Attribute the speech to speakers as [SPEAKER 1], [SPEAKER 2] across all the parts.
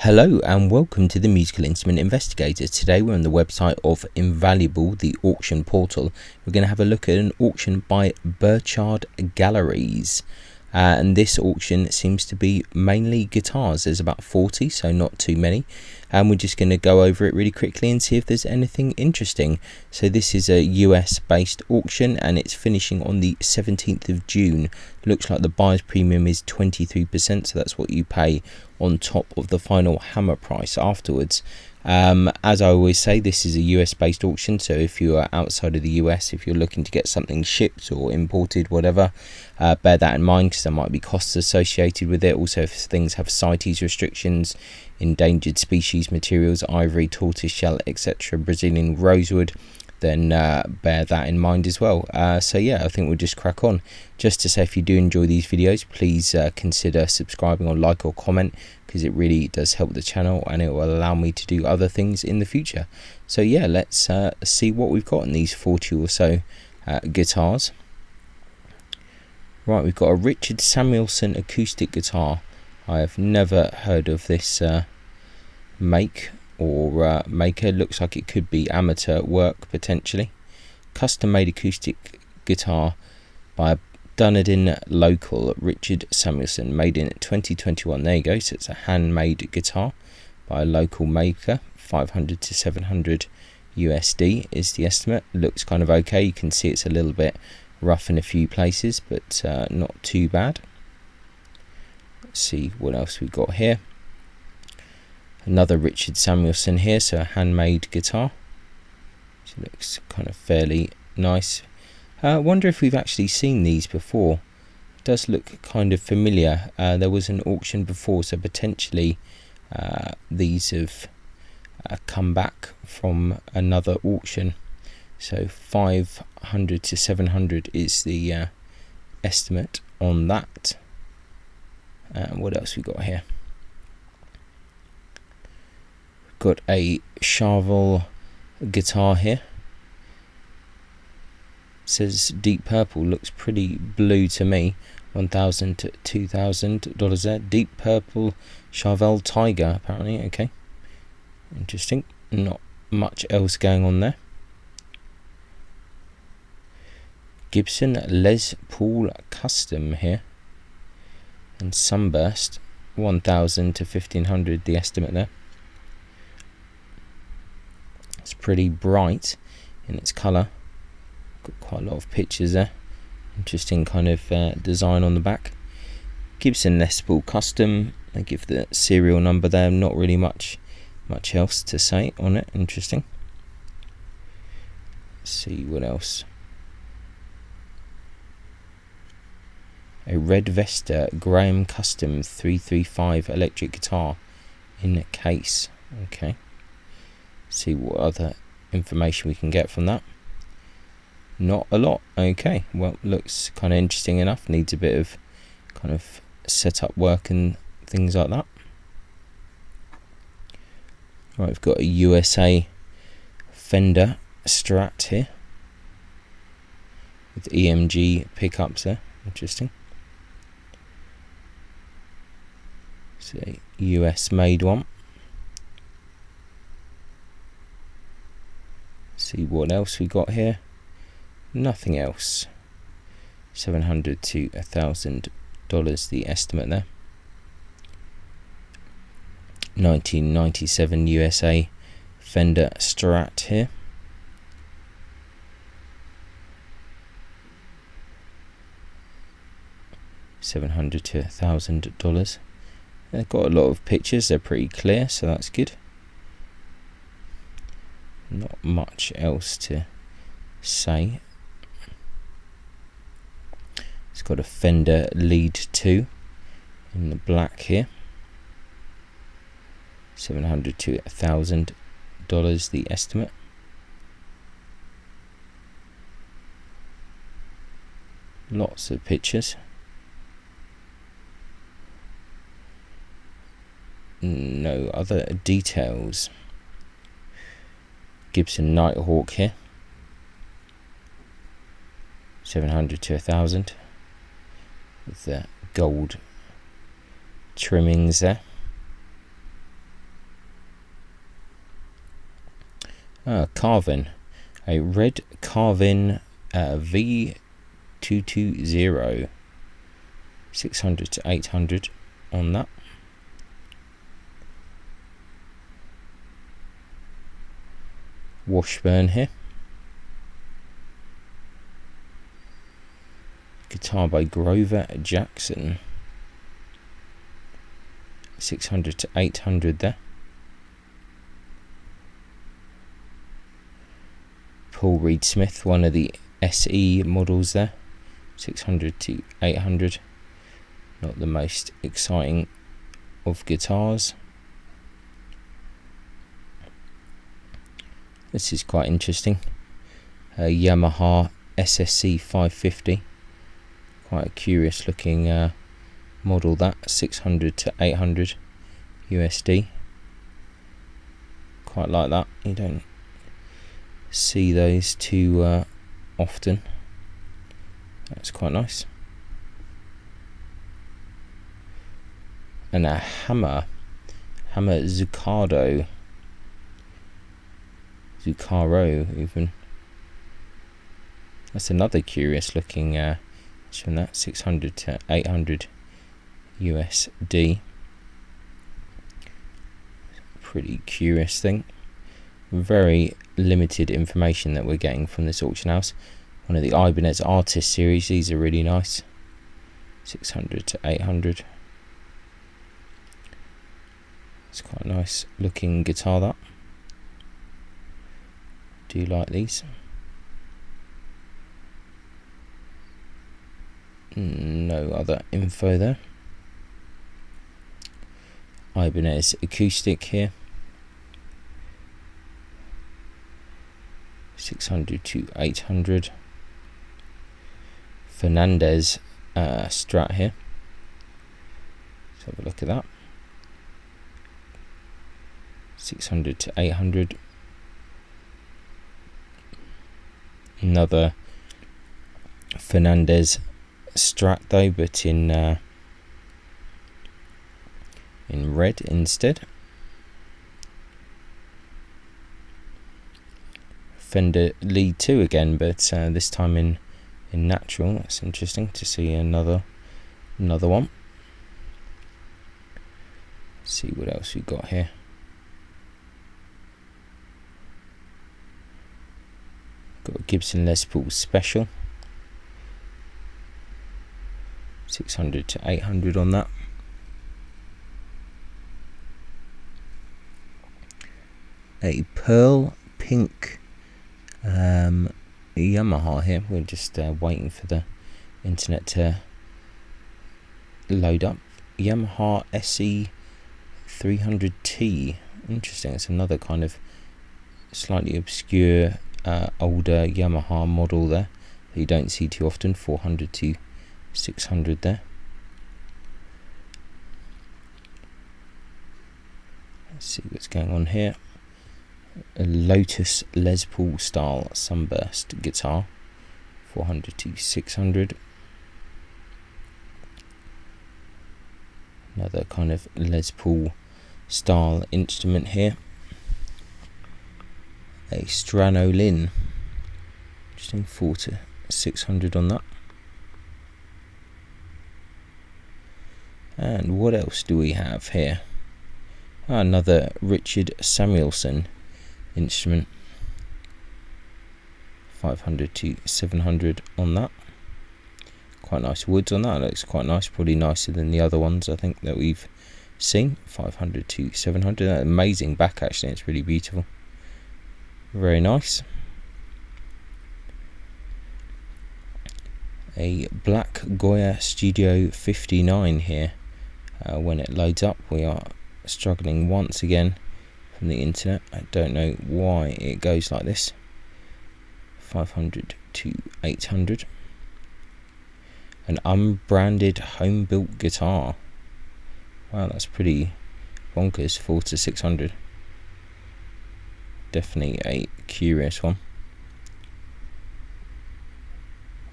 [SPEAKER 1] Hello and welcome to the Musical Instrument Investigator. Today we're on the website of Invaluable, the auction portal. We're going to have a look at an auction by Burchard Galleries. And this auction seems to be mainly guitars. There's about 40, so not too many. And we're just going to go over it really quickly and see if there's anything interesting. So this is a US based auction and it's finishing on the 17th of June. Looks like the buyer's premium is 23%, so that's what you pay on top of the final hammer price afterwards. As I always say, this is a US based auction, so if you are outside of the US, if you're looking to get something shipped or imported, whatever, bear that in mind because there might be costs associated with it. Also, if things have CITES restrictions, endangered species materials, ivory, tortoiseshell, etc., Brazilian rosewood, then bear that in mind as well. So yeah, I think we'll just crack on. Just to say, if you do enjoy these videos, please consider subscribing or like or comment, because it really does help the channel and it will allow me to do other things in the future. So yeah, let's see what we've got in these 40 or so guitars. Right, we've got a Richard Samuelson acoustic guitar. I have never heard of this make or maker. Looks like it could be amateur work potentially. Custom made acoustic guitar by a Dunedin local Richard Samuelson, made in 2021. There you go. So it's a handmade guitar by a local maker. 500 to 700 USD is the estimate. Looks kind of okay. You can see it's a little bit rough in a few places, but not too bad. Let's see what else we've got here. Another Richard Samuelson here, so a handmade guitar. It looks kind of fairly nice. I wonder if we've actually seen these before. It does look kind of familiar. There was an auction before, so potentially these have come back from another auction. So 500 to 700 is the estimate on that. What else we got here? Got a Charvel guitar here. It says deep purple, looks pretty blue to me. $1,000 to $2,000 there. Deep purple Charvel Tiger, apparently. Okay, interesting. Not much else going on there. Gibson Les Paul Custom here, and Sunburst, 1,000 to 1,500 the estimate there. It's pretty bright in its colour. Got quite a lot of pictures there. Interesting kind of design on the back. Gibson Les Paul Custom. They give the serial number there. Not really much else to say on it. Interesting. Let's see what else. A Red Vesta Graham Custom 335 electric guitar in a case. Okay. See what other information we can get from that. Not a lot. Okay, well, looks kind of interesting enough. Needs a bit of kind of setup work and things like that. Right, we've got a USA Fender Strat here with EMG pickups there. Interesting. It's a US made one. See what else we got here. Nothing else. $700 to $1,000 the estimate there. 1997 USA Fender Strat here. $700 to $1,000. They've got a lot of pictures. They're pretty clear, so that's good. Not much else to say. It's got a Fender Lead 2 in the black here. $700 to $1,000 the estimate. Lots of pictures. No other details. Gibson Nighthawk here. $700 to $1,000 with the gold trimmings there. Carvin, a red Carvin V220, 600 to 800 on that. Washburn here. Guitar by Grover Jackson, 600 to 800 there. Paul Reed Smith, one of the SE models there, 600 to 800. Not the most exciting of guitars. This is quite interesting. Yamaha SSC 550. Quite a curious looking model, that 600 to 800 USD. Quite like that. You don't see those too often. That's quite nice. And a Hammer Zucaro even. That's another curious looking from that, 600 to 800 USD. Pretty curious thing. Very limited information that we're getting from this auction house. One of the Ibanez Artist series, these are really nice, 600 to 800. It's quite a nice looking guitar, that. Do you like these? No other info there. Ibanez acoustic here, 600 to 800. Fernandez Strat here. Let's have a look at that. 600 to 800. Another Fernandez Strat though, but in red instead. Fender Lead 2 again, but this time in natural. That's interesting to see another one. Let's see what else we got here. Got a Gibson Les Paul Special, 600 to 800 on that. A pearl pink Yamaha here. We're just waiting for the internet to load up. Yamaha SE 300T. Interesting. It's another kind of slightly obscure older Yamaha model there that you don't see too often. 400 to 600 there. Let's see what's going on here. A Lotus Les Paul style Sunburst guitar, 400 to 600. Another kind of Les Paul style instrument here. A Stranolin, interesting, 400 to 600 on that. And what else do we have here? Another Richard Samuelson instrument, 500 to 700 on that. Quite nice woods on that. It looks quite nice, probably nicer than the other ones I think that we've seen. 500 to 700. Amazing back, actually. It's really beautiful, very nice. A Black Goya Studio 59 here. When it loads up, we are struggling once again from the internet. I don't know why it goes like this. 500 to 800. An unbranded home built guitar. Wow, that's pretty bonkers. 400 to 600. Definitely a curious one.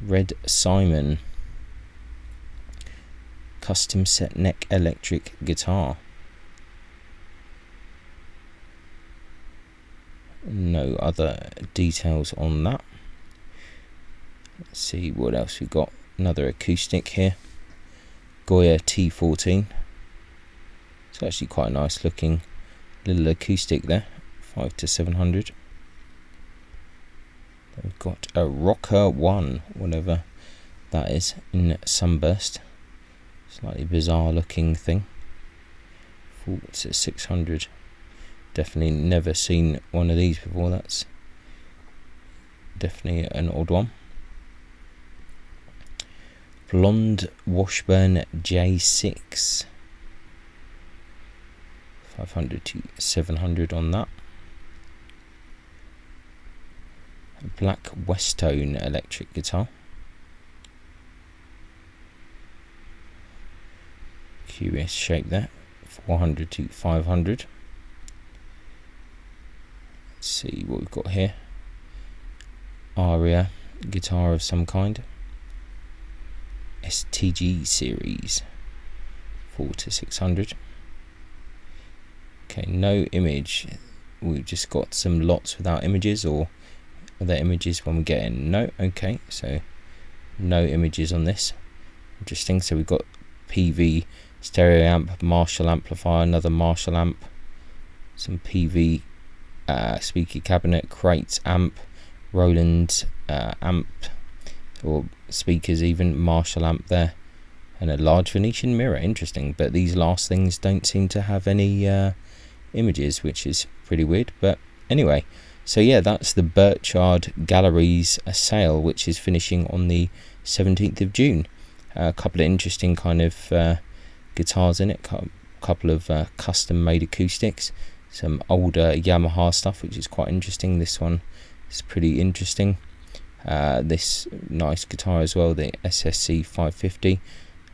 [SPEAKER 1] Red Simon custom set neck electric guitar. No other details on that. Let's see what else we got. Another acoustic here, Goya T14. It's actually quite a nice looking little acoustic there, 5 to 700. We've got a Rocker 1, whatever that is, in Sunburst. Slightly bizarre looking thing. 4 to 600. Definitely never seen one of these before. That's definitely an odd one. Blonde Washburn J6. 500 to 700 on that. A black Westone electric guitar. Curious shape there. 400 to 500. Let's see what we've got here. Aria guitar of some kind. STG series. 4 to 600. Okay, no image. We've just got some lots without images, or are there images when we get in? No. Okay, so no images on this. Interesting. So we've got PV stereo amp, Marshall amplifier, another Marshall amp, some PV speaker cabinet, crates amp, Roland amp or speakers, even Marshall amp there, and a large Venetian mirror. Interesting, but these last things don't seem to have any images, which is pretty weird. But anyway, so yeah, that's the Burchard Galleries sale, which is finishing on the 17th of June. A couple of interesting kind of guitars in it, couple of custom made acoustics, some older Yamaha stuff, which is quite interesting. This one is pretty interesting. This nice guitar as well, the SSC 550,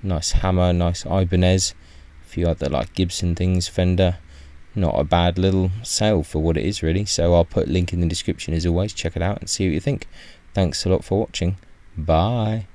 [SPEAKER 1] nice hammer, nice Ibanez, a few other like Gibson things, Fender. Not a bad little sale for what it is, really. So I'll put a link in the description as always. Check it out and see what you think. Thanks a lot for watching. Bye.